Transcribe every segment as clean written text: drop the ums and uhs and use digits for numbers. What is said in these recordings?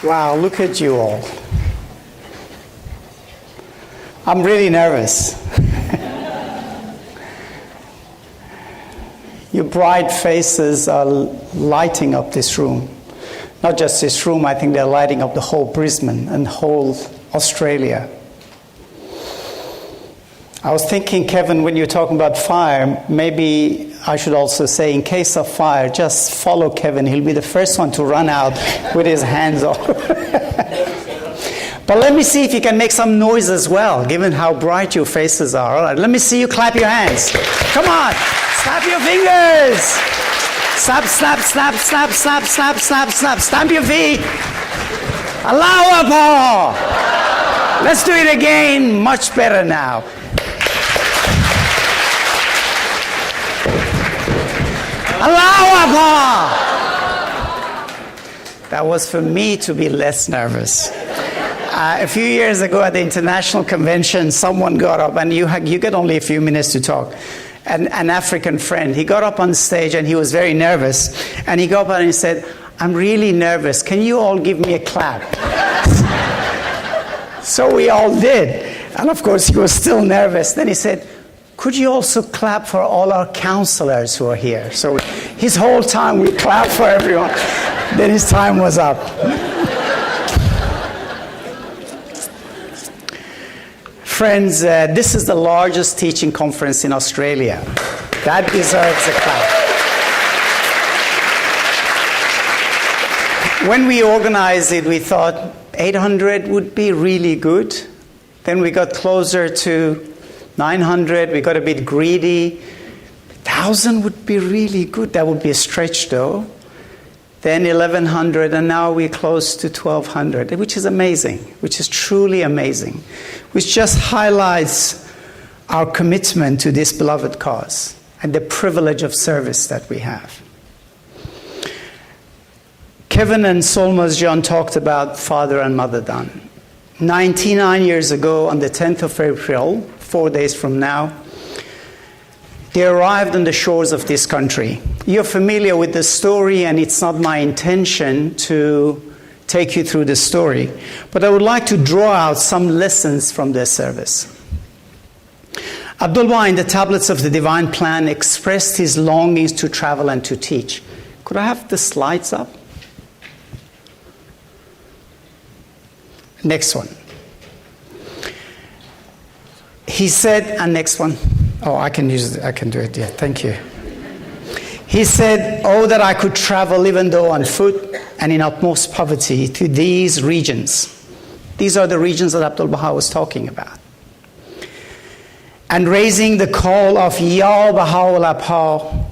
Wow, look at you all. I'm really nervous. Your bright faces are lighting up this room. Not just this room, I think they're lighting up the whole Brisbane and whole Australia. I was thinking, Kevin, when you're talking about fire, maybe I should also say, in case of fire, just follow Kevin. He'll be the first one to run out with his hands off. But let me see if you can make some noise as well, given how bright your faces are. All right, let me see you clap your hands. Come on, snap your fingers. Snap, snap, snap, snap, snap, snap, snap, snap. Stamp your feet. Allahu Akbar. Let's do it again, much better now. Allahu Akbar. That was for me to be less nervous. A few years ago at the international convention, someone got up, and you get only a few minutes to talk. An African friend, he got up on stage and he was very nervous. And he got up and he said, "I'm really nervous. Can you all give me a clap?" So we all did. And of course, he was still nervous. Then he said, "Could you also clap for all our counselors who are here?" So his whole time we clapped for everyone. Then his time was up. Friends, this is the largest teaching conference in Australia. That deserves a clap. When we organized it, we thought 800 would be really good. Then we got closer to 900. We got a bit greedy. 1,000 would be really good. That would be a stretch, though. Then 1,100, and now we're close to 1,200, which is amazing, which is truly amazing, which just highlights our commitment to this beloved cause and the privilege of service that we have. Kevin and Solmaz John talked about Father and Mother Dan. 99 years ago, on the 10th of April, 4 days from now, they arrived on the shores of this country. You're familiar with the story, and it's not my intention to take you through the story, but I would like to draw out some lessons from their service. Abdul-Baha, in the Tablets of the Divine Plan, expressed his longings to travel and to teach. Could I have the slides up? Next one. He said, and next one. Oh, I can use it. I can do it. Yeah, thank you. He said, "Oh, that I could travel, even though on foot and in utmost poverty, to these regions." These are the regions that Abdul-Baha was talking about. "And raising the call of Ya Baha'ul Abha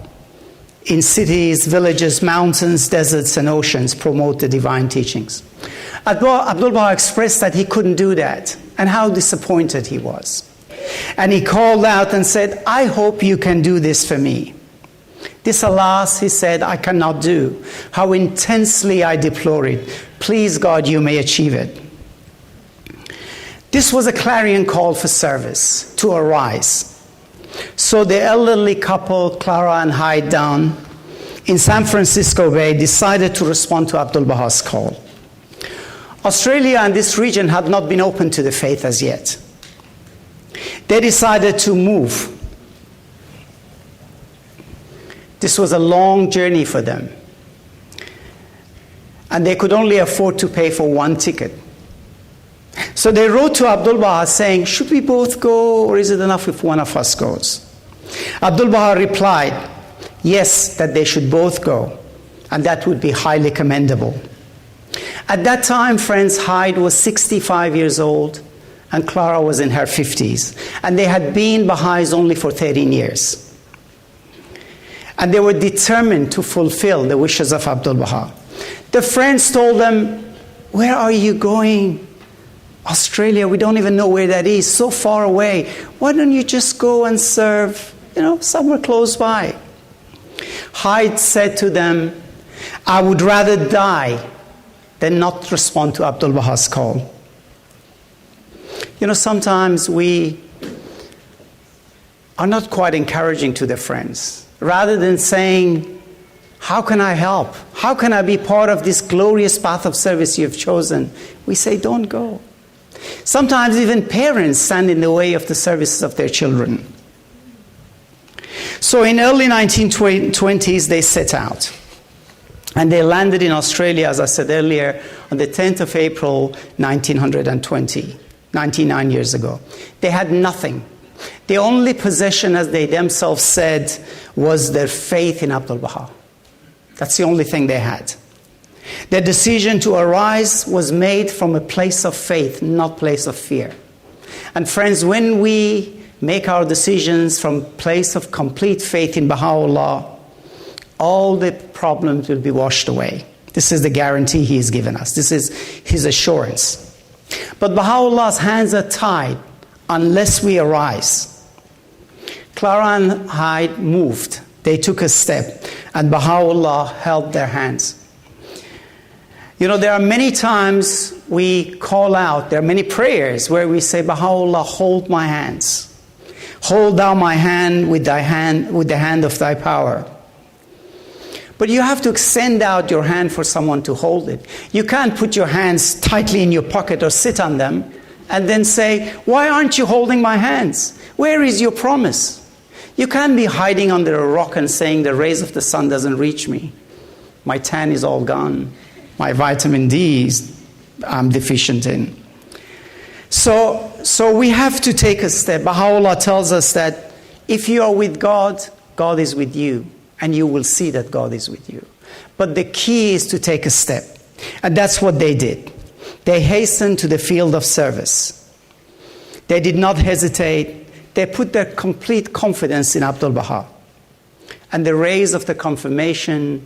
in cities, villages, mountains, deserts, and oceans, promote the divine teachings." Abdul-Baha expressed that he couldn't do that, and how disappointed he was. And he called out and said, "I hope you can do this for me. This, alas," he said, "I cannot do. How intensely I deplore it. Please, God, you may achieve it." This was a clarion call for service, to arise. So the elderly couple, Clara and Hyde Down, in San Francisco Bay, decided to respond to Abdul-Baha's call. Australia and this region had not been open to the faith as yet. They decided to move. This was a long journey for them. And they could only afford to pay for one ticket. So they wrote to Abdul-Baha saying, "Should we both go, or is it enough if one of us goes?" Abdul-Baha replied, "Yes, that they should both go, and that would be highly commendable." At that time, friends, Hyde was 65 years old, and Clara was in her 50s. And they had been Baha'is only for 13 years. And they were determined to fulfill the wishes of Abdul-Baha. The friends told them, "Where are you going? Australia, we don't even know where that is, so far away. Why don't you just go and serve, somewhere close by?" Hyde said to them, "I would rather die than not respond to Abdul-Baha's call." Sometimes we are not quite encouraging to the friends. Rather than saying, "How can I help? how can I be part of this glorious path of service you have chosen? We say, don't go. Sometimes even parents stand in the way of the services of their children. So in early 1920s, they set out. And they landed in Australia, as I said earlier, on the 10th of April, 1920, 99 years ago. They had nothing. The only possession, as they themselves said, was their faith in Abdul Baha. That's the only thing they had. Their decision to arise was made from a place of faith, not place of fear. And friends, when we make our decisions from a place of complete faith in Baha'u'llah, all the problems will be washed away. This is the guarantee he has given us. This is his assurance. But Baha'u'llah's hands are tied unless we arise. Clara and Hyde moved. They took a step, and Baha'u'llah held their hands. You know, there are many times we call out, there are many prayers where we say, Baha'u'llah, hold my hands. Hold thou my hand with the hand of thy power. But you have to extend out your hand for someone to hold it. You can't put your hands tightly in your pocket or sit on them and then say, why aren't you holding my hands? Where is your promise? You can't be hiding under a rock and saying the rays of the sun doesn't reach me. My tan is all gone. My vitamin D I'm deficient in. So we have to take a step. Baha'u'llah tells us that if you are with God, God is with you. And you will see that God is with you. But the key is to take a step. And that's what they did. They hastened to the field of service. They did not hesitate. They put their complete confidence in Abdul Baha. And the rays of the confirmation,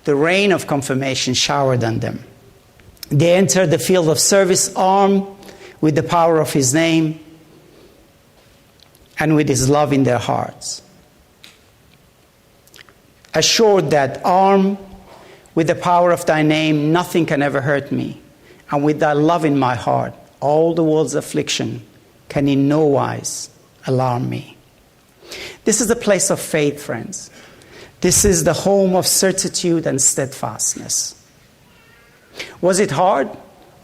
the rain of confirmation showered on them. They entered the field of service armed with the power of his name and with his love in their hearts. Assured that armed with the power of thy name, nothing can ever hurt me. And with thy love in my heart, all the world's affliction can in no wise alarm me. This is the place of faith, friends. This is the home of certitude and steadfastness. Was it hard?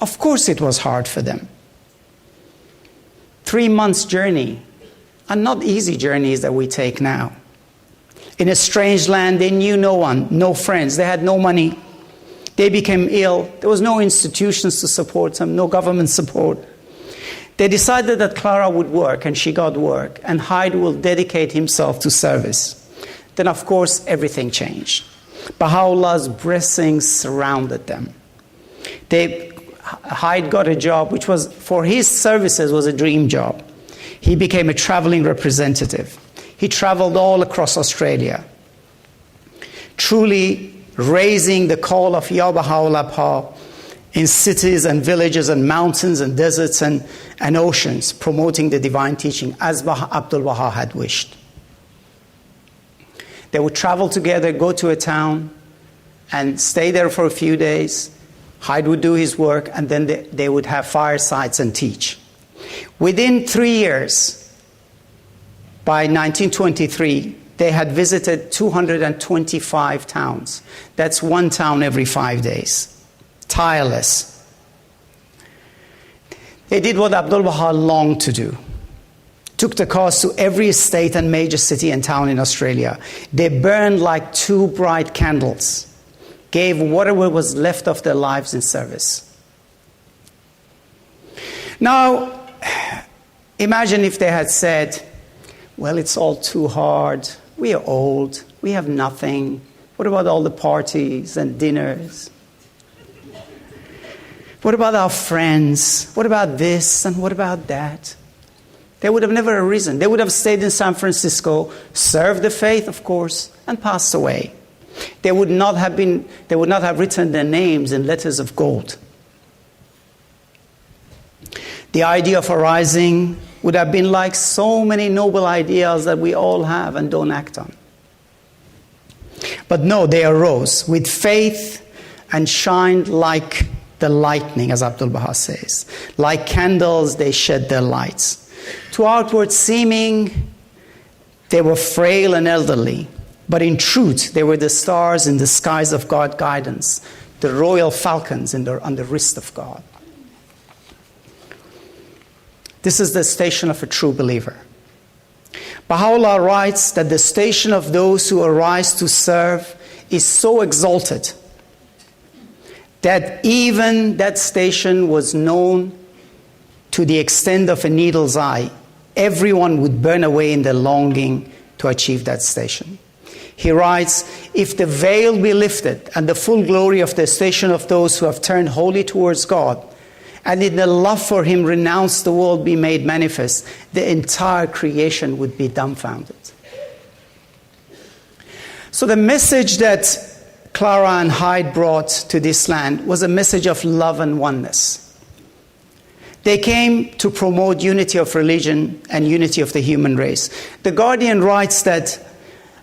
Of course it was hard for them. 3 months journey, and not easy journeys that we take now. In a strange land, they knew no one, no friends. They had no money. They became ill. There was no institutions to support them, no government support. They decided that Clara would work, and she got work, and Hyde will dedicate himself to service. Then, of course, everything changed. Baha'u'llah's blessings surrounded them. Hyde got a job, which was, for his services, was a dream job. He became a traveling representative. He traveled all across Australia, truly raising the call of Ya Baha'u'llah in cities and villages and mountains and deserts and oceans, promoting the divine teaching as Abdul Baha had wished. They would travel together, go to a town, and stay there for a few days. Hyde would do his work, and then they would have firesides and teach. Within 3 years, by 1923, they had visited 225 towns. That's one town every 5 days. Tireless. They did what Abdul Baha longed to do. Took the cause to every estate and major city and town in Australia. They burned like 2 bright candles. Gave whatever was left of their lives in service. Now, imagine if they had said, well, it's all too hard. We are old. We have nothing. What about all the parties and dinners? What about our friends? What about this and what about that? They would have never arisen. They would have stayed in San Francisco, served the faith, of course, and passed away. They would not have written their names in letters of gold. The idea of arising would have been like so many noble ideas that we all have and don't act on. But no, they arose with faith and shined like the lightning, as Abdul Baha says. Like candles, they shed their lights. To outward seeming, they were frail and elderly, But in truth, they were the stars in the skies of God's guidance, the royal falcons on the wrist of God. This is the station of a true believer. Baha'u'llah writes that the station of those who arise to serve is so exalted that even that station was known to the extent of a needle's eye. Everyone would burn away in their longing to achieve that station. He writes, if the veil be lifted and the full glory of the station of those who have turned wholly towards God, and in the love for Him renounce the world be made manifest, the entire creation would be dumbfounded. So the message that Clara and Hyde brought to this land was a message of love and oneness. They came to promote unity of religion and unity of the human race. The Guardian writes that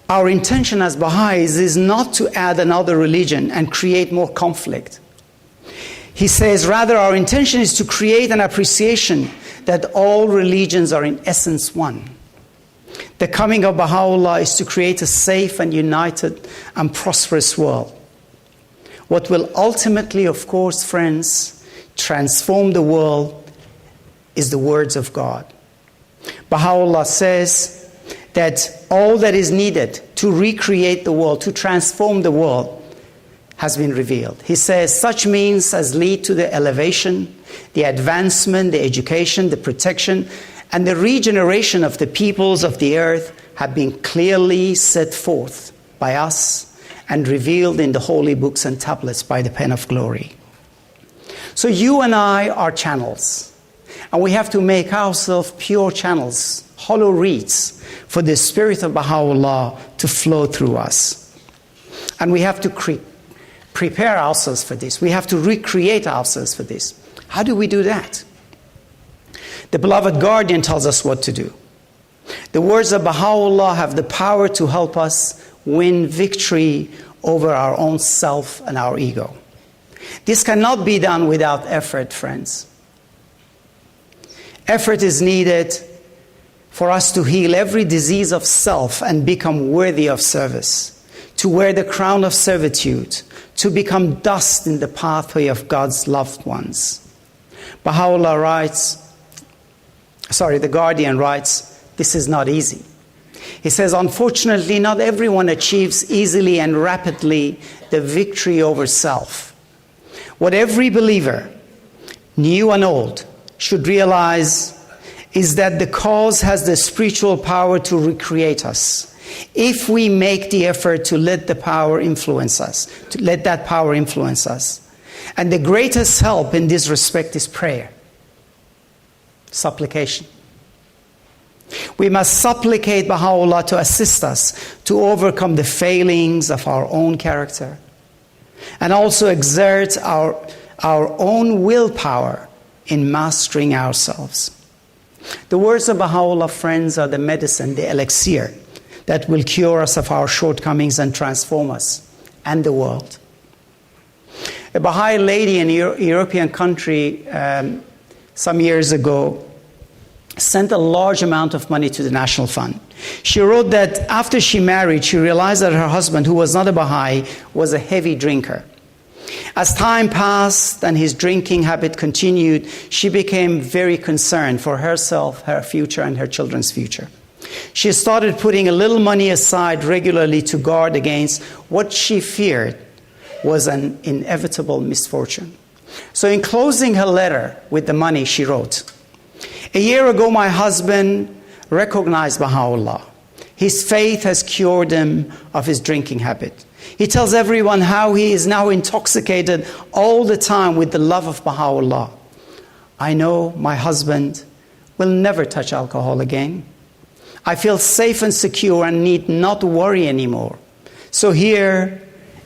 our intention as Baha'is is not to add another religion and create more conflict. He says, rather, our intention is to create an appreciation that all religions are in essence one. The coming of Baha'u'llah is to create a safe and united and prosperous world. What will ultimately, of course, friends, transform the world is the words of God. Baha'u'llah says that all that is needed to recreate the world, to transform the world, has been revealed. He says such means as lead to the elevation, the advancement, the education, the protection, and the regeneration of the peoples of the earth have been clearly set forth by us and revealed in the holy books and tablets by the pen of glory. So you and I are channels, and we have to make ourselves pure channels, hollow reeds, for the Spirit of Baha'u'llah to flow through us. And we have to prepare ourselves for this. We have to recreate ourselves for this. How do we do that? The beloved Guardian tells us what to do. The words of Baha'u'llah have the power to help us win victory over our own self and our ego. This cannot be done without effort, friends. Effort is needed for us to heal every disease of self and become worthy of service, to wear the crown of servitude, to become dust in the pathway of God's loved ones. Baha'u'llah writes, the Guardian writes, this is not easy. He says, unfortunately, not everyone achieves easily and rapidly the victory over self. What every believer, new and old, should realize is that the cause has the spiritual power to recreate us, if we make the effort to let the power influence us, to let that power influence us. And the greatest help in this respect is prayer, supplication. We must supplicate Baha'u'llah to assist us to overcome the failings of our own character, and also exert our own willpower in mastering ourselves. The words of Baha'u'llah, friends, are the medicine, the elixir that will cure us of our shortcomings and transform us and the world. A Baha'i lady in a European country some years ago sent a large amount of money to the National Fund. She wrote that after she married, she realized that her husband, who was not a Baha'i, was a heavy drinker. As time passed and his drinking habit continued, she became very concerned for herself, her future, and her children's future. She started putting a little money aside regularly to guard against what she feared was an inevitable misfortune. So in closing her letter with the money, she wrote, "A year ago, my husband recognized Baha'u'llah. His faith has cured him of his drinking habit. He tells everyone how he is now intoxicated all the time with the love of Baha'u'llah. I know my husband will never touch alcohol again. I feel safe and secure and need not worry anymore. So here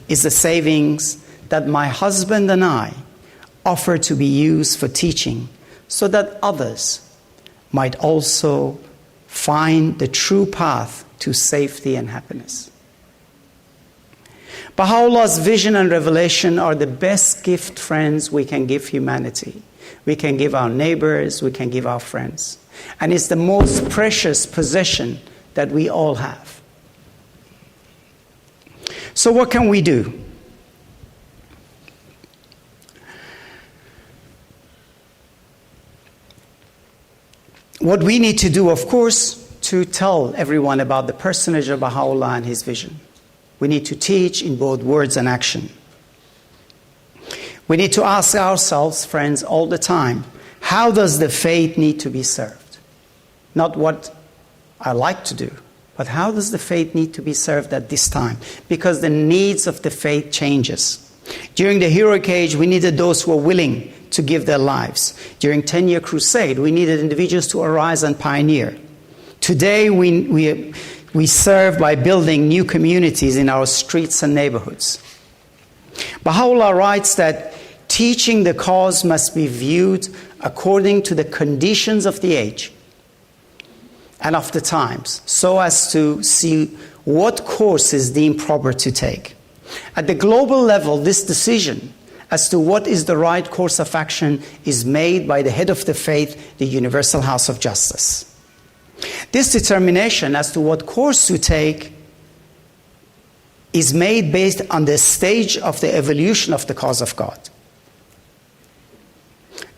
is the savings that my husband and I offer to be used for teaching, so that others might also find the true path to safety and happiness." Baha'u'llah's vision and revelation are the best gift, friends, we can give humanity. We can give our neighbors, we can give our friends. And it's the most precious possession that we all have. So what can we do? What we need to do, of course, to tell everyone about the personage of Baha'u'llah and his vision. We need to teach in both words and action. We need to ask ourselves, friends, all the time, how does the faith need to be served? Not what I like to do, but how does the faith need to be served at this time? Because the needs of the faith changes. During the heroic age, we needed those who were willing to give their lives. During 10-year crusade, we needed individuals to arise and pioneer. Today, we serve by building new communities in our streets and neighborhoods. Baha'u'llah writes that teaching the cause must be viewed according to the conditions of the age and of the times, so as to see what course is deemed proper to take. At the global level, this decision as to what is the right course of action is made by the head of the faith, the Universal House of Justice. This determination as to what course to take is made based on the stage of the evolution of the cause of God.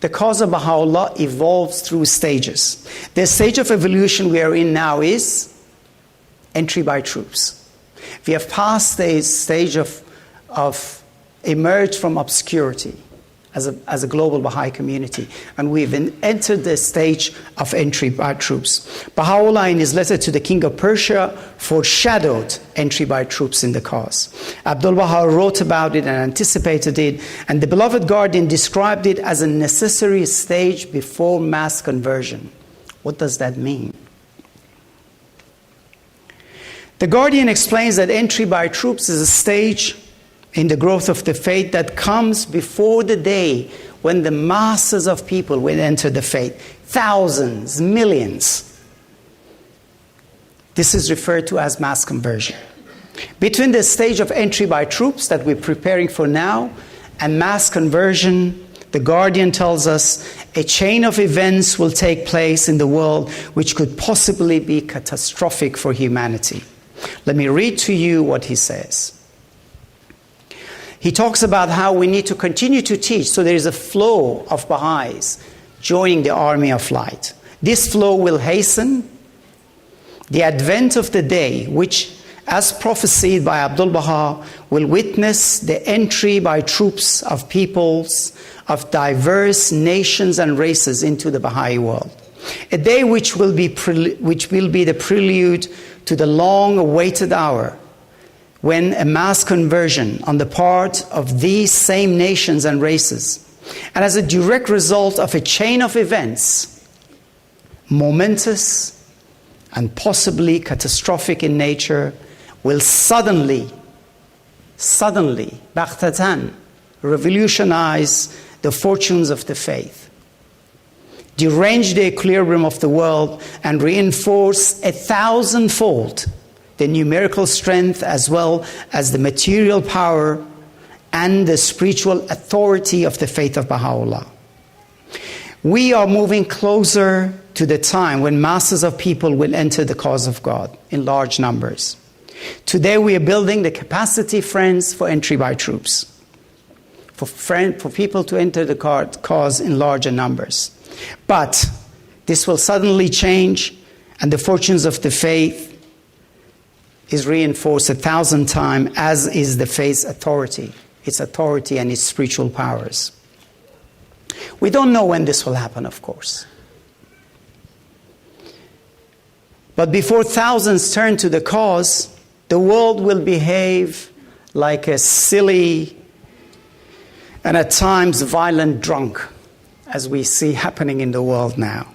The cause of Baha'u'llah evolves through stages. The stage of evolution we are in now is entry by troops. We have passed the stage of emerged from obscurity as a global Baha'i community, and we've entered the stage of entry by troops. Baha'u'llah, in his letter to the king of Persia, foreshadowed entry by troops in the cause. Abdul-Baha wrote about it and anticipated it, and the beloved guardian described it as a necessary stage before mass conversion. What does that mean? The guardian explains that entry by troops is a stage in the growth of the faith that comes before the day when the masses of people will enter the faith. Thousands, millions. This is referred to as mass conversion. Between the stage of entry by troops that we're preparing for now and mass conversion, the guardian tells us a chain of events will take place in the world which could possibly be catastrophic for humanity. Let me read to you what he says. He talks about how we need to continue to teach, so there is a flow of Baha'is joining the army of light. This flow will hasten the advent of the day, which, as prophesied by Abdul-Baha, will witness the entry by troops of peoples of diverse nations and races into the Baha'i world. A day which will be the prelude to the long-awaited hour when a mass conversion on the part of these same nations and races, and as a direct result of a chain of events, momentous and possibly catastrophic in nature, will suddenly, baghtatan, revolutionize the fortunes of the faith, derange the equilibrium of the world, and reinforce 1,000-fold the numerical strength as well as the material power and the spiritual authority of the faith of Baha'u'llah. We are moving closer to the time when masses of people will enter the cause of God in large numbers. Today we are building the capacity, friends, for entry by troops, for people to enter the cause in larger numbers. But this will suddenly change, and the fortunes of the faith is reinforced 1,000 times, as is the faith's authority and its spiritual powers. We don't know when this will happen, of course. But before thousands turn to the cause, the world will behave like a silly and at times violent drunk, as we see happening in the world now.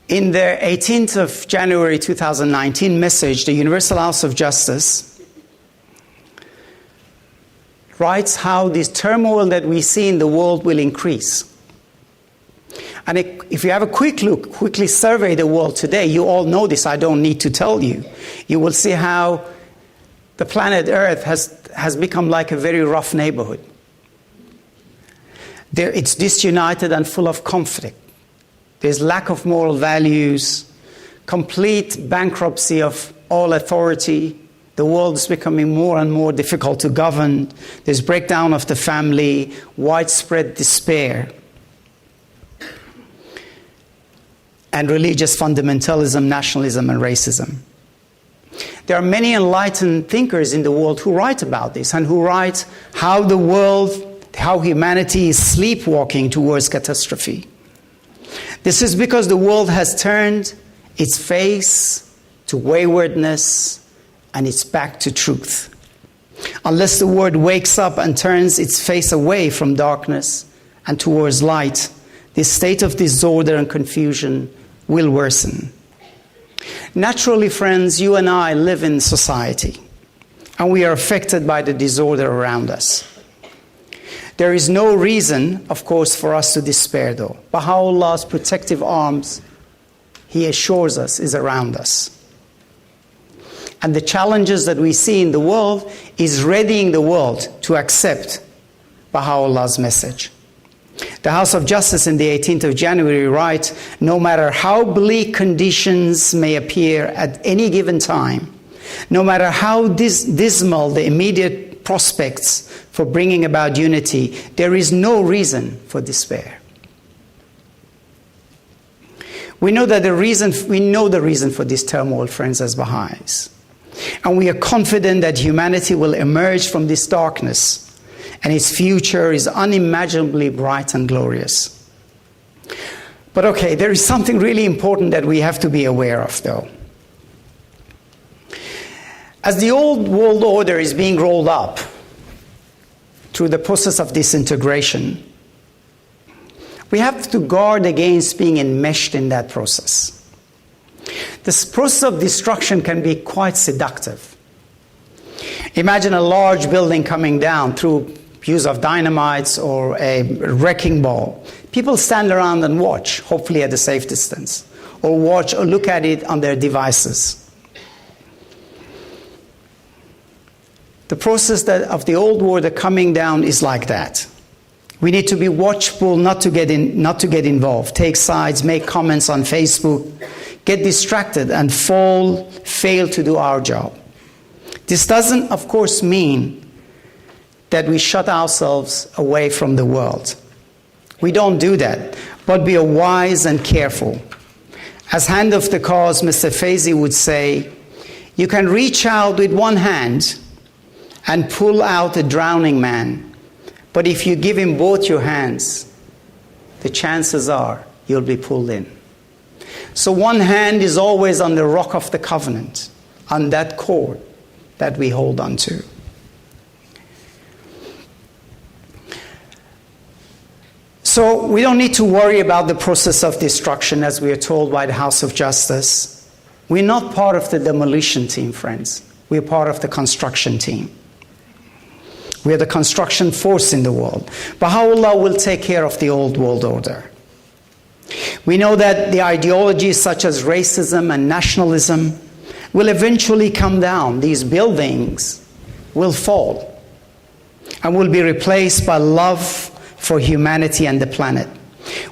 In their 18th of January 2019 message, the Universal House of Justice writes how this turmoil that we see in the world will increase. And if you have a quick look, quickly survey the world today, you all know this, I don't need to tell you. You will see how the planet Earth has become like a very rough neighborhood. It's disunited and full of conflict. There's lack of moral values, complete bankruptcy of all authority. The world is becoming more and more difficult to govern. There's breakdown of the family, widespread despair, and religious fundamentalism, nationalism, and racism. There are many enlightened thinkers in the world who write about this and who write how the world, how humanity is sleepwalking towards catastrophe. This is because the world has turned its face to waywardness and its back to truth. Unless the world wakes up and turns its face away from darkness and towards light, this state of disorder and confusion will worsen. Naturally, friends, you and I live in society, and we are affected by the disorder around us. There is no reason, of course, for us to despair, though. Baha'u'llah's protective arms, he assures us, is around us. And the challenges that we see in the world is readying the world to accept Baha'u'llah's message. The House of Justice in the 18th of January writes, no matter how bleak conditions may appear at any given time, no matter how dismal the immediate prospects for bringing about unity, there is no reason for despair. We know the reason for this turmoil, friends, as Baha'is. And we are confident that humanity will emerge from this darkness, and its future is unimaginably bright and glorious. But okay, there is something really important that we have to be aware of, though. As the old world order is being rolled up through the process of disintegration, we have to guard against being enmeshed in that process. This process of destruction can be quite seductive. Imagine a large building coming down through use of dynamites or a wrecking ball. People stand around and watch, hopefully at a safe distance, or watch or look at it on their devices. The process of the old order coming down is like that. We need to be watchful not to get involved, take sides, make comments on Facebook, get distracted, and fail to do our job. This doesn't, of course, mean that we shut ourselves away from the world. We don't do that, but be wise and careful. As hand of the cause, Mr. Faizi would say, you can reach out with one hand and pull out a drowning man, but if you give him both your hands, the chances are you'll be pulled in. So one hand is always on the rock of the covenant, on that cord that we hold on to. So we don't need to worry about the process of destruction as we are told by the House of Justice. We're not part of the demolition team, friends. We're part of the construction team. We are the construction force in the world. Baha'u'llah will take care of the old world order. We know that the ideologies such as racism and nationalism will eventually come down. These buildings will fall and will be replaced by love for humanity and the planet.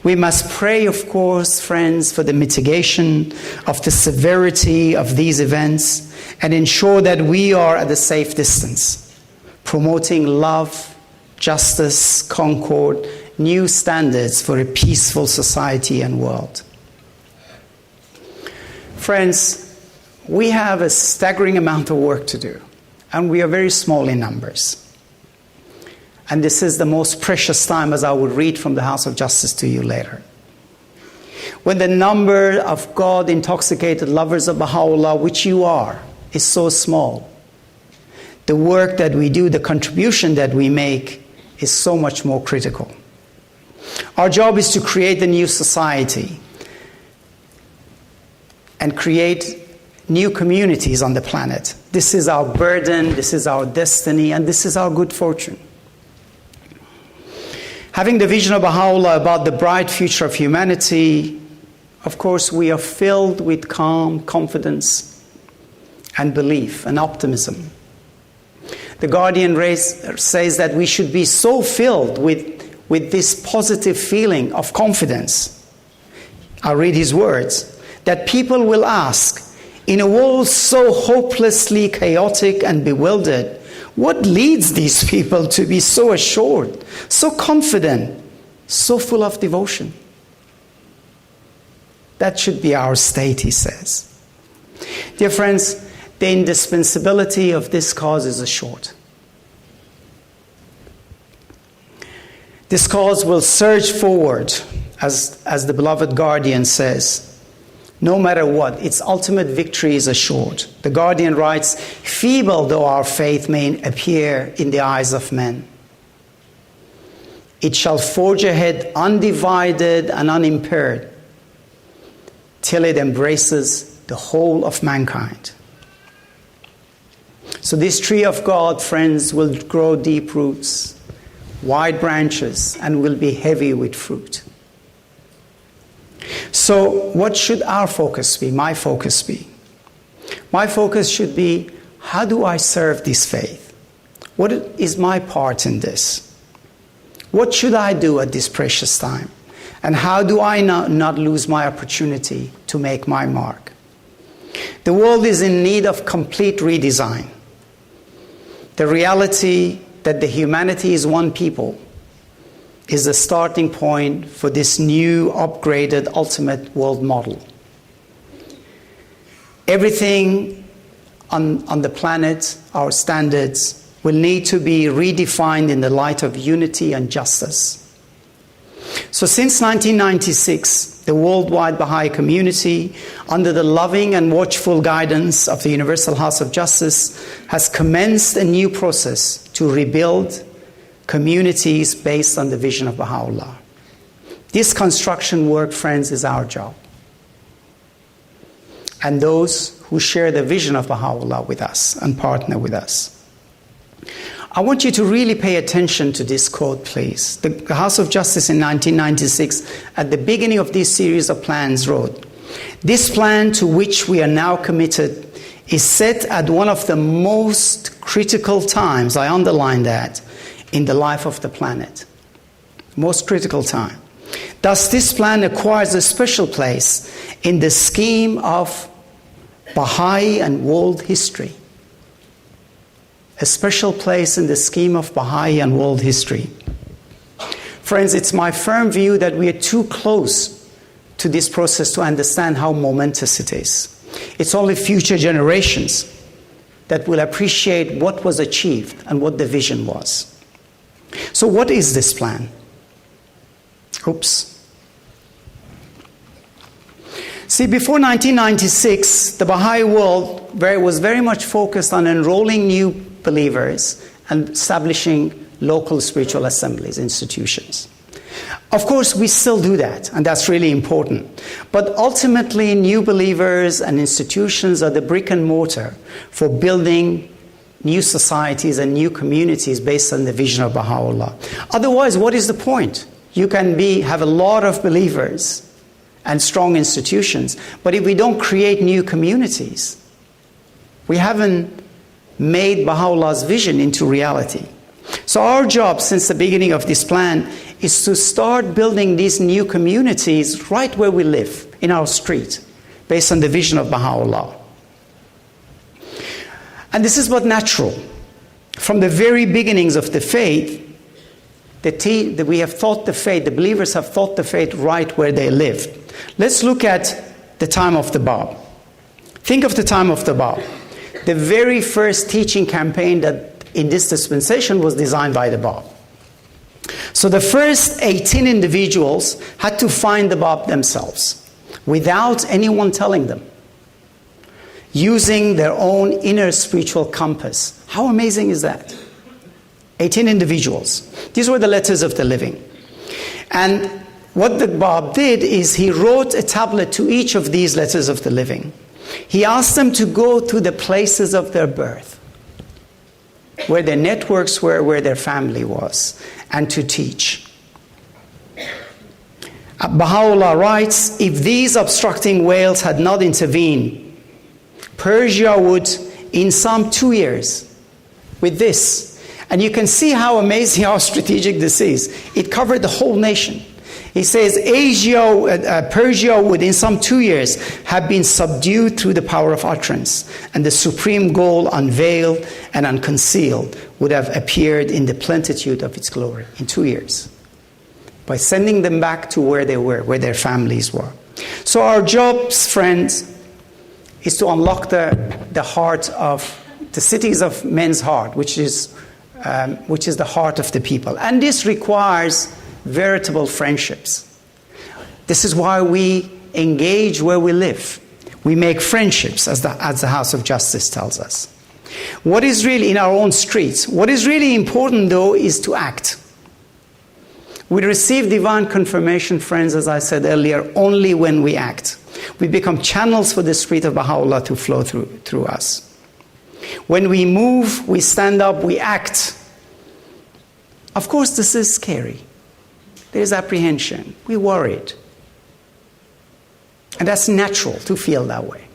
We must pray, of course, friends, for the mitigation of the severity of these events and ensure that we are at a safe distance, promoting love, justice, concord, new standards for a peaceful society and world. Friends, we have a staggering amount of work to do, and we are very small in numbers. And this is the most precious time, as I will read from the House of Justice to you later. When the number of God-intoxicated lovers of Baha'u'llah, which you are, is so small, the work that we do, the contribution that we make, is so much more critical. Our job is to create a new society and create new communities on the planet. This is our burden, this is our destiny, and this is our good fortune. Having the vision of Baha'u'llah about the bright future of humanity, of course, we are filled with calm, confidence, and belief and optimism. The Guardian says that we should be so filled with this positive feeling of confidence. I'll read his words, that people will ask, In a world so hopelessly chaotic and bewildered, what leads these people to be so assured, so confident, so full of devotion? That should be our state, he says. Dear friends, the indispensability of this cause is assured. This cause will surge forward, as the beloved Guardian says. No matter what, its ultimate victory is assured. The Guardian writes, "Feeble though our faith may appear in the eyes of men, it shall forge ahead undivided and unimpaired till it embraces the whole of mankind." So this tree of God, friends, will grow deep roots, wide branches, and will be heavy with fruit. So what should our focus be, my focus be? My focus should be, how do I serve this faith? What is my part in this? What should I do at this precious time? And how do I not lose my opportunity to make my mark? The world is in need of complete redesign. The reality that the humanity is one people is the starting point for this new, upgraded, ultimate world model. Everything on the planet, our standards, will need to be redefined in the light of unity and justice. So since 1996, the worldwide Baha'i community, under the loving and watchful guidance of the Universal House of Justice, has commenced a new process to rebuild communities based on the vision of Baha'u'llah. This construction work, friends, is our job. And those who share the vision of Baha'u'llah with us and partner with us. I want you to really pay attention to this quote, please. The House of Justice in 1996, at the beginning of this series of plans, wrote, "This plan to which we are now committed is set at one of the most critical times," I underline that, "in the life of the planet." Most critical time. Thus, this plan acquires a special place in the scheme of Baha'i and world history. A special place in the scheme of Baha'i and world history. Friends, it's my firm view that we are too close to this process to understand how momentous it is. It's only future generations that will appreciate what was achieved and what the vision was. So what is this plan? Oops. See, before 1996, the Baha'i world was very much focused on enrolling new believers and establishing local spiritual assemblies, institutions. Of course, we still do that, and that's really important. But ultimately, new believers and institutions are the brick and mortar for building new societies and new communities based on the vision of Baha'u'llah. Otherwise, what is the point? You can have a lot of believers and strong institutions, but if we don't create new communities, we haven't made Baha'u'llah's vision into reality. So our job since the beginning of this plan is to start building these new communities right where we live, in our street, based on the vision of Baha'u'llah. And this is but natural. From the very beginnings of the faith, that we have taught the faith, the believers have taught the faith right where they lived. Let's look at the time of the Bab. Think of the time of the Bab. The very first teaching campaign that in this dispensation was designed by the Bab. So the first 18 individuals had to find the Bab themselves, without anyone telling them, using their own inner spiritual compass. How amazing is that? 18 individuals. These were the letters of the living. And what the Bab did is he wrote a tablet to each of these letters of the living. He asked them to go to the places of their birth, where their networks were, where their family was, and to teach. Baha'u'llah writes, if these obstructing whales had not intervened, Persia would, in some 2 years, with this. And you can see how amazing, how strategic this is. It covered the whole nation. He says Persia would in some 2 years have been subdued through the power of utterance, and the supreme goal unveiled and unconcealed would have appeared in the plenitude of its glory in 2 years, by sending them back to where they were, where their families were. So our jobs, friends, is to unlock the heart of the cities of men's heart, which is the heart of the people. And this requires veritable friendships. This is why we engage where we live. We make friendships, as the House of Justice tells us. What is really in our own streets? What is really important, though, is to act. We receive divine confirmation, friends, as I said earlier, only when we act. We become channels for the Spirit of Baha'u'llah to flow through us. When we move, we stand up, we act. Of course, this is scary. There's apprehension. We're worried. And that's natural to feel that way.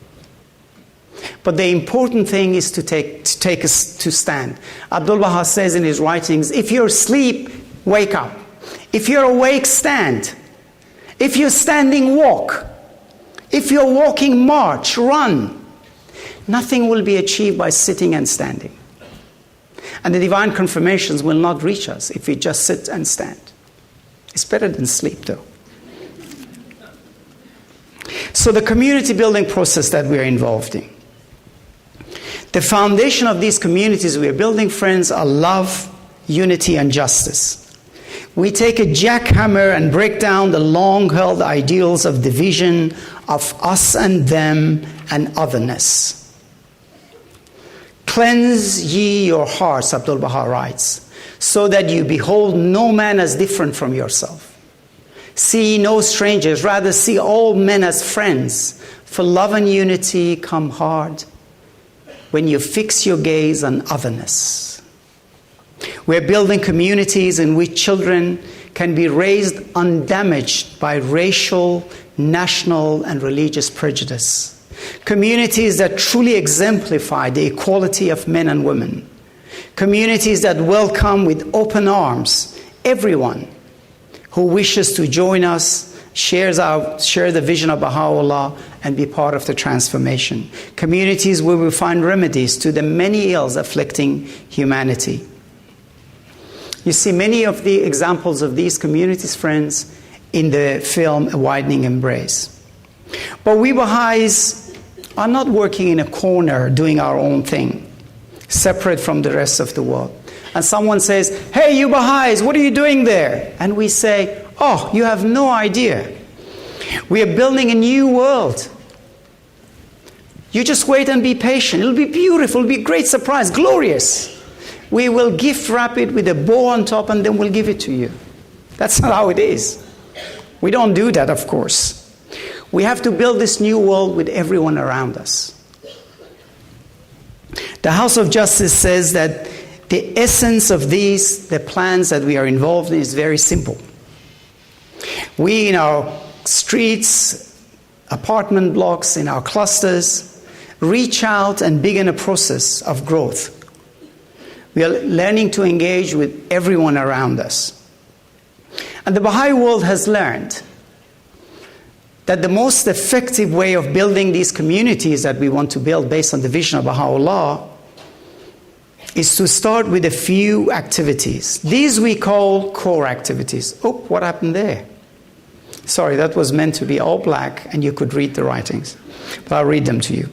But the important thing is to take us to stand. Abdul Baha says in his writings, if you're asleep, wake up. If you're awake, stand. If you're standing, walk. If you're walking, march, run. Nothing will be achieved by sitting and standing. And the divine confirmations will not reach us if we just sit and stand. It's better than sleep, though. So the community building process that we are involved in. The foundation of these communities we are building, friends, are love, unity, and justice. We take a jackhammer and break down the long-held ideals of division, of us and them, and otherness. Cleanse ye your hearts, Abdul Baha writes, so that you behold no man as different from yourself. See no strangers, rather see all men as friends, for love and unity come hard when you fix your gaze on otherness. We're building communities in which children can be raised undamaged by racial, national, and religious prejudice. Communities that truly exemplify the equality of men and women. Communities that welcome with open arms everyone who wishes to join us, share the vision of Baha'u'llah, and be part of the transformation. Communities where we find remedies to the many ills afflicting humanity. You see many of the examples of these communities, friends, in the film A Widening Embrace. But we Baha'is are not working in a corner doing our own thing, separate from the rest of the world. And someone says, hey, you Baha'is, what are you doing there? And we say, oh, you have no idea. We are building a new world. You just wait and be patient. It'll be beautiful. It'll be a great surprise, glorious. We will gift wrap it with a bow on top and then we'll give it to you. That's not how it is. We don't do that, of course. We have to build this new world with everyone around us. The House of Justice says that the essence of the plans that we are involved in is very simple. We, in our streets, apartment blocks, in our clusters, reach out and begin a process of growth. We are learning to engage with everyone around us. And the Baha'i world has learned that the most effective way of building these communities that we want to build based on the vision of Baha'u'llah is to start with a few activities. These we call core activities. Oh, what happened there? Sorry, that was meant to be all black and you could read the writings. But I'll read them to you.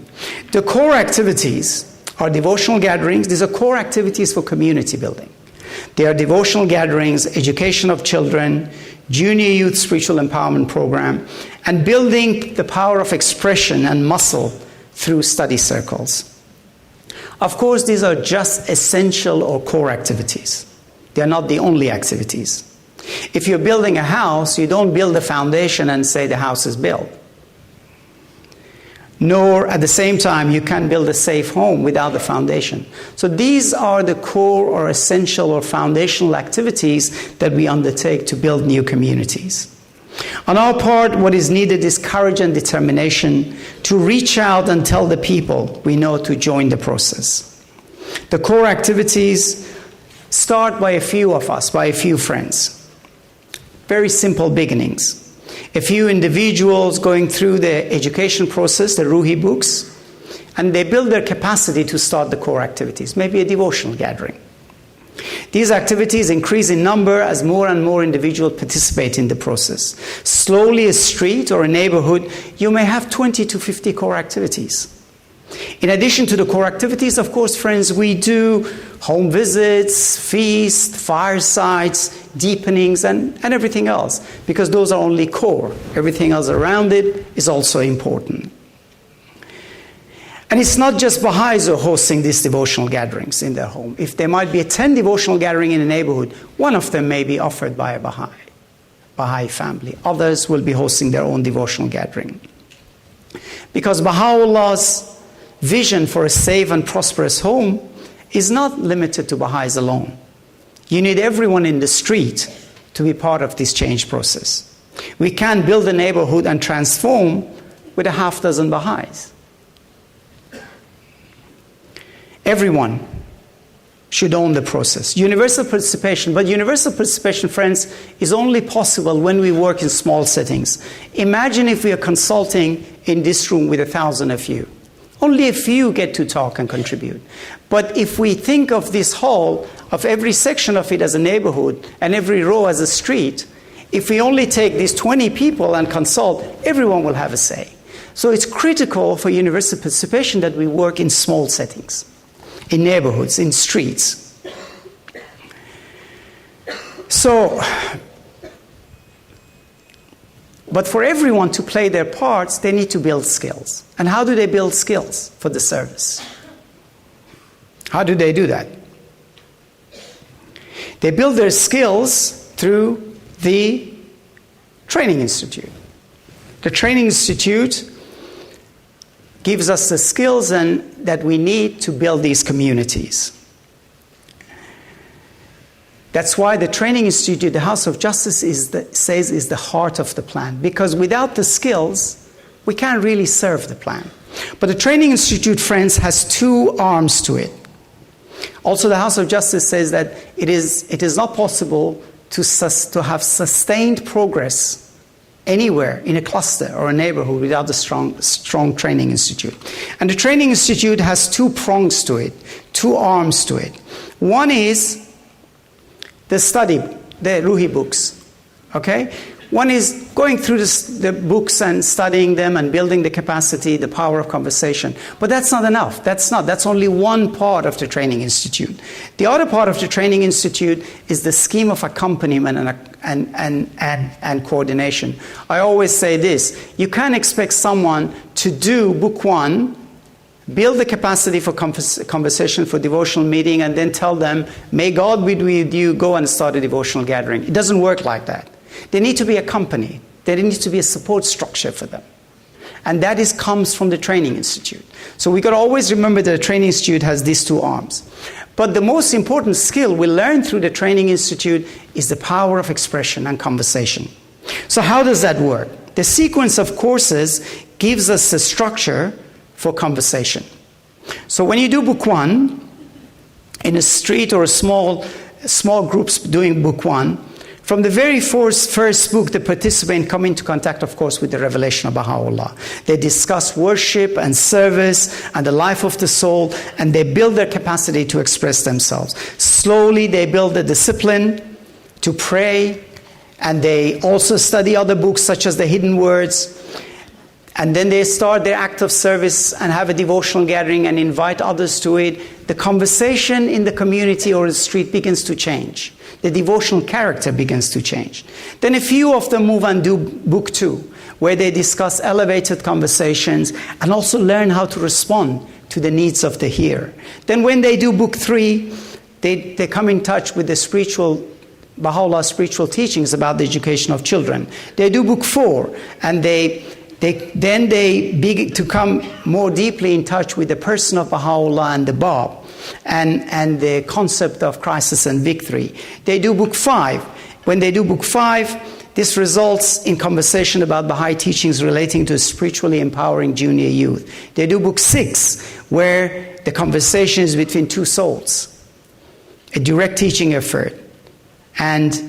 The core activities are devotional gatherings. These are core activities for community building. They are devotional gatherings, education of children, junior youth spiritual empowerment program, and building the power of expression and muscle through study circles. Of course, these are just essential or core activities. They are not the only activities. If you're building a house, you don't build a foundation and say the house is built. Nor, at the same time, you can't build a safe home without the foundation. So these are the core or essential or foundational activities that we undertake to build new communities. On our part, what is needed is courage and determination to reach out and tell the people we know to join the process. The core activities start by a few of us, by a few friends. very simple beginnings. A few individuals going through the education process, the Ruhi books, and they build their capacity to start the core activities, maybe a devotional gathering. These activities increase in number as more and more individuals participate in the process. Slowly, a street or a neighborhood, you may have 20 to 50 core activities. In addition to the core activities, of course, friends, we do home visits, feasts, firesides, deepenings, and everything else, because those are only core. Everything else around it is also important. And it's not just Baha'is who are hosting these devotional gatherings in their home. If there might be a 10 devotional gathering in a neighborhood, one of them may be offered by a Baha'i family. Others will be hosting their own devotional gathering. Because Baha'u'llah's vision for a safe and prosperous home is not limited to Baha'is alone. You need everyone in the street to be part of this change process. We can't build a neighborhood and transform with a half dozen Baha'is. Everyone should own the process. Universal participation, but universal participation, friends, is only possible when we work in small settings. Imagine if we are consulting in this room with 1,000 of you. Only a few get to talk and contribute. But if we think of this hall, of every section of it as a neighborhood, and every row as a street, if we only take these 20 people and consult, everyone will have a say. So it's critical for universal participation that we work in small settings, in neighborhoods, in streets. But for everyone to play their parts, they need to build skills. And how do they build skills for the service? How do they do that? They build their skills through the Training Institute. The Training Institute gives us the skills that we need to build these communities. That's why the Training Institute, the House of Justice, is the heart of the plan. Because without the skills, we can't really serve the plan. But the Training Institute, friends, has two arms to it. Also, the House of Justice says that it is not possible to have sustained progress anywhere in a cluster or a neighborhood without a strong Training Institute. And the Training Institute has two prongs to it, two arms to it. One is the study, the Ruhi books, okay? One is going through the books and studying them and building the capacity, the power of conversation. But that's not enough. That's only one part of the Training Institute. The other part of the Training Institute is the scheme of accompaniment and coordination. I always say this: you can't expect someone to do book one, build the capacity for conversation, for devotional meeting, and then tell them, may God be with you, go and start a devotional gathering. It doesn't work like that. They need to be accompanied. There needs to be a support structure for them. And that comes from the Training Institute. So we've got to always remember that the Training Institute has these two arms. But the most important skill we learn through the Training Institute is the power of expression and conversation. So how does that work? The sequence of courses gives us the structure for conversation. So when you do book one, in a street or a small groups doing book one, from the very first book, the participants come into contact, of course, with the revelation of Baha'u'llah. They discuss worship and service and the life of the soul, and they build their capacity to express themselves. Slowly, they build the discipline to pray, and they also study other books such as the Hidden Words. And then they start their act of service and have a devotional gathering and invite others to it. The conversation in the community or the street begins to change. The devotional character begins to change. Then a few of them move and do book two, where they discuss elevated conversations and also learn how to respond to the needs of the hearer. Then when they do book three, they come in touch with the Baha'u'llah's spiritual teachings about the education of children. They do book four, and they begin to come more deeply in touch with the person of Baha'u'llah and the Bab and the concept of crisis and victory. They do book five. When they do book five, this results in conversation about Baha'i teachings relating to spiritually empowering junior youth. They do book six, where the conversation is between two souls, a direct teaching effort. And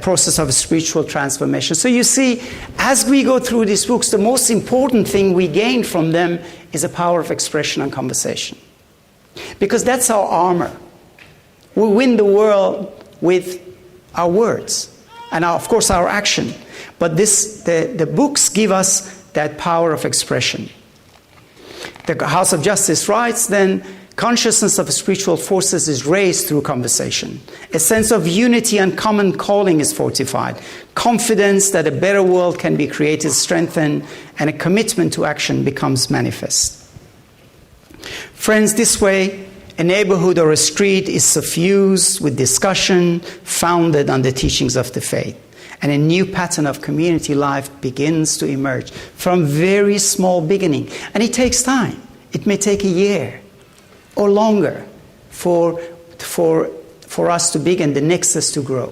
process of spiritual transformation. So you see, as we go through these books, the most important thing we gain from them is the power of expression and conversation. Because that's our armor. We win the world with our words and, of course, our action. But the books give us that power of expression. The House of Justice writes, then, consciousness of spiritual forces is raised through conversation. A sense of unity and common calling is fortified. Confidence that a better world can be created is strengthened, and a commitment to action becomes manifest. Friends, this way, a neighborhood or a street is suffused with discussion founded on the teachings of the faith. And a new pattern of community life begins to emerge from very small beginning. And it takes time. It may take a year or longer for us to begin the nexus to grow.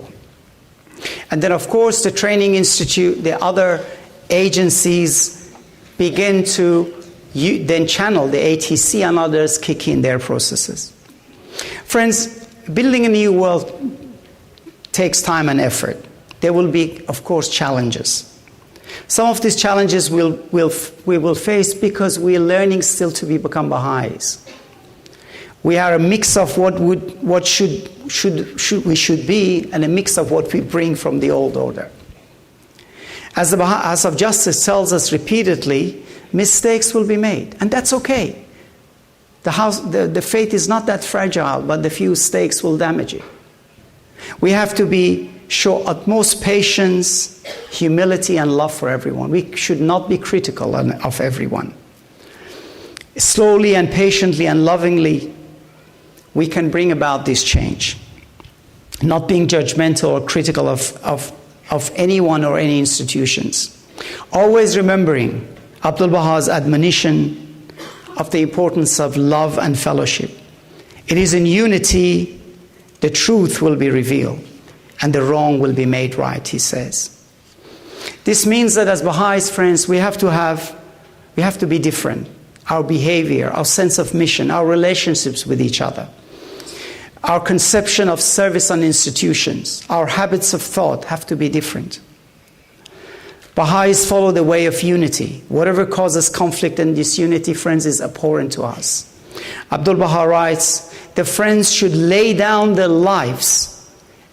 And then, of course, the Training Institute, the other agencies begin to then channel the ATC, and others kick in their processes. Friends, building a new world takes time and effort. There will be, of course, challenges. Some of these challenges we will face because we are learning still to become Baha'is. We are a mix of what we should be, and a mix of what we bring from the old order. As the House of Justice tells us repeatedly, mistakes will be made, and that's okay. The faith is not that fragile, but the few mistakes will damage it. We have to show utmost patience, humility, and love for everyone. We should not be critical of everyone. Slowly and patiently and lovingly, we can bring about this change. Not being judgmental or critical of anyone or any institutions. Always remembering Abdul Baha's admonition of the importance of love and fellowship. It is in unity the truth will be revealed and the wrong will be made right, he says. This means that as Baha'is, friends, we have to be different. Our behavior, our sense of mission, our relationships with each other, our conception of service and institutions, our habits of thought have to be different. Baha'is follow the way of unity. Whatever causes conflict and disunity, friends, is abhorrent to us. Abdul Baha writes, the friends should lay down their lives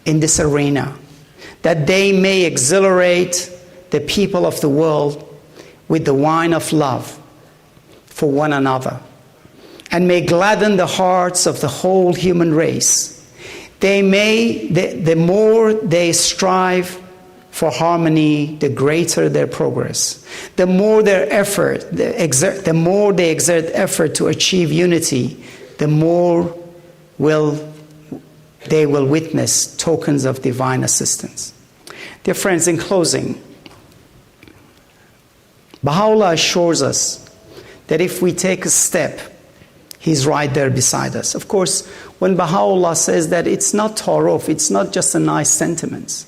in this arena, that they may exhilarate the people of the world with the wine of love for one another, and may gladden the hearts of the whole human race. The more they strive for harmony, the greater their progress. The more they exert effort to achieve unity, the more they will witness tokens of divine assistance. Dear friends, in closing, Baha'u'llah assures us that if we take a step, he's right there beside us. Of course, when Baha'u'llah says that, it's not ta'aruf, it's not just a nice sentiment.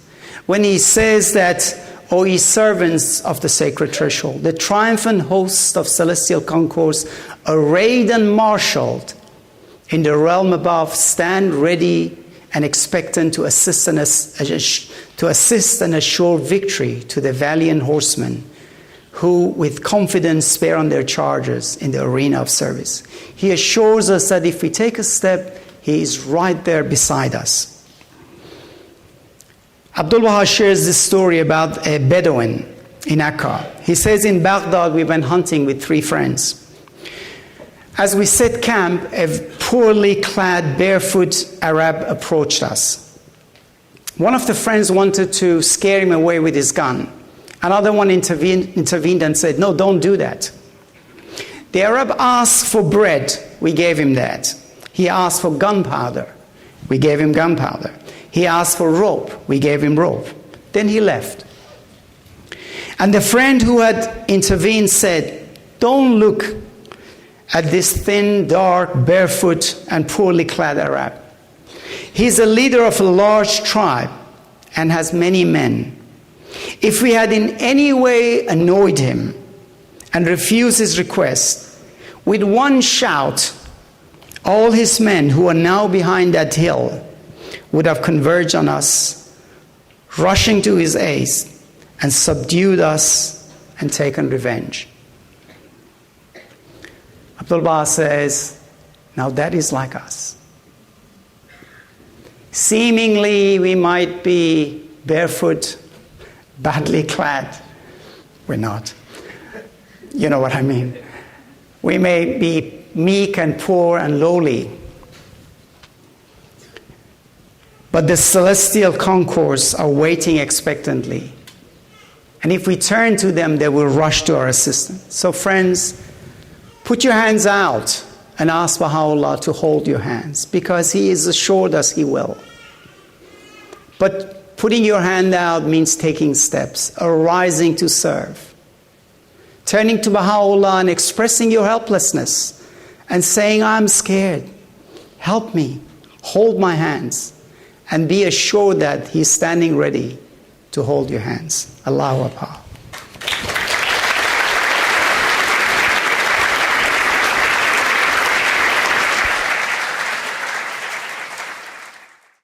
When he says that, O ye servants of the sacred threshold, the triumphant hosts of celestial concourse, arrayed and marshaled in the realm above, stand ready and expectant to assist and assure victory to the valiant horsemen who with confidence spare on their chargers in the arena of service. He assures us that if we take a step, he is right there beside us. Abdul Baha shares this story about a Bedouin in Akka. He says, in Baghdad, we went hunting with 3 friends. As we set camp, a poorly clad, barefoot Arab approached us. One of the friends wanted to scare him away with his gun. Another one intervened and said, no, don't do that. The Arab asked for bread. We gave him that. He asked for gunpowder. We gave him gunpowder. He asked for rope. We gave him rope. Then he left. And the friend who had intervened said, don't look at this thin, dark, barefoot, and poorly clad Arab. He's a leader of a large tribe and has many men. If we had in any way annoyed him and refused his request, with one shout, all his men who are now behind that hill would have converged on us rushing to his aid and subdued us and taken revenge. Abdul Baha says, now that is like us. Seemingly we might be barefoot, badly clad. We're not. You know what I mean. We may be meek and poor and lowly, but the celestial concourse are waiting expectantly. And if we turn to them, they will rush to our assistance. So friends, put your hands out and ask Baha'u'llah to hold your hands, because he has assured us he will. But putting your hand out means taking steps, arising to serve, turning to Baha'u'llah and expressing your helplessness and saying, I'm scared, help me, hold my hands, and be assured that he's standing ready to hold your hands. Allahu Akbar.